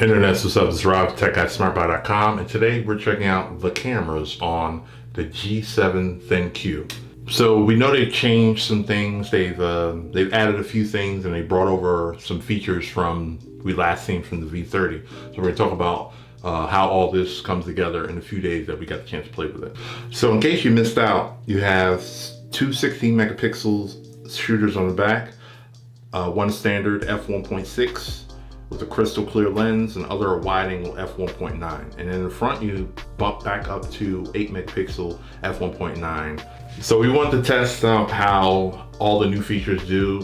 Internet, what's up? This is Rob, TechGuySmartBuy.com, and today we're checking out the cameras on the G7 ThinQ. So we know they've changed some things. They've added a few things, and they brought over some features from we last seen from the V30. So we're going to talk about how all this comes together in a few days that we got the chance to play with it. So in case you missed out, you have two 16 megapixel shooters on the back, one standard f1.6 with a crystal clear lens, and other wide-angle f1.9. And in the front, you bump back up to 8 megapixel f1.9. So we want to test out how all the new features do.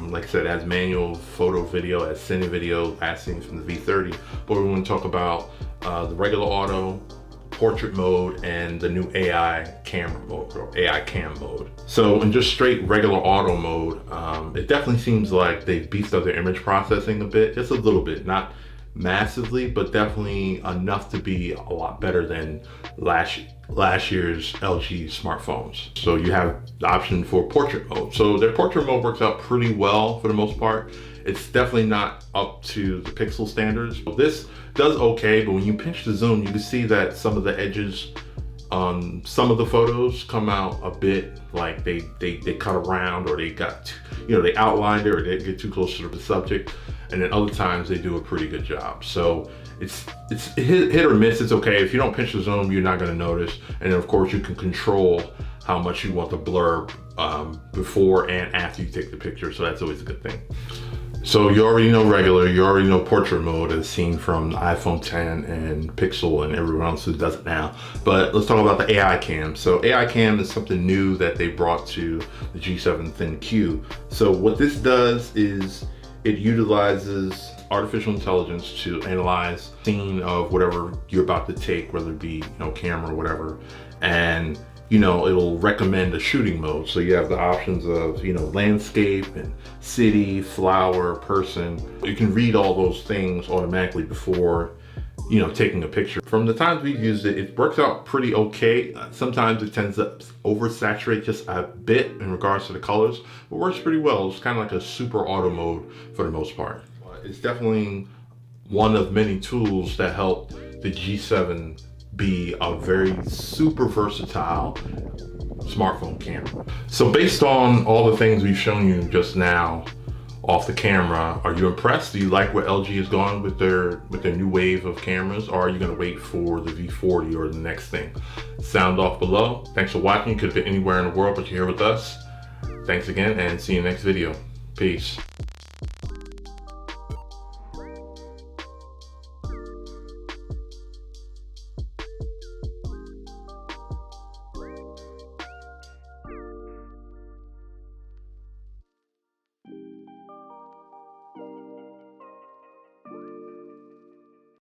Like I said, it has manual photo, video, as cine video, last seen from the V30. But we want to talk about the regular auto, portrait mode, and the new AI camera mode, or AI cam mode. So in just straight regular auto mode, it definitely seems like they've beefed up their image processing a bit, just a little bit, not massively, but definitely enough to be a lot better than last year's LG smartphones. So you have the option for portrait mode. So their portrait mode works out pretty well for the most part. It's definitely not up to the pixel standards. This does okay, but when you pinch the zoom, you can see that some of the edges on some of the photos come out a bit like they cut around, or they got, they outlined it, or they get too close to the subject. And then other times they do a pretty good job. So it's hit or miss. It's okay. If you don't pinch the zoom, you're not going to notice. And then of course you can control how much you want the blur before and after you take the picture. So that's always a good thing. So you already know regular, you already know portrait mode as seen from the iPhone 10 and Pixel and everyone else who does it now. But let's talk about the AI cam. So AI cam is something new that they brought to the G7 ThinQ. So what this does is it utilizes artificial intelligence to analyze the scene of whatever you're about to take, whether it be camera or whatever, and it'll recommend a shooting mode. So you have the options of landscape and city, flower, person. You can read all those things automatically before taking a picture. From the times we've used it, it works out pretty okay. Sometimes it tends to oversaturate just a bit in regards to the colors, but works pretty well. It's kind of like a super auto mode for the most part. It's definitely one of many tools that help the G7 be a very super versatile smartphone camera. So based on all the things we've shown you just now off the camera, are you impressed? Do you like where LG is going with their new wave of cameras, or are you going to wait for the V40 or the next thing? Sound off below. Thanks for watching. You could have been anywhere in the world, but you're here with us. Thanks again, and see you next video. Peace.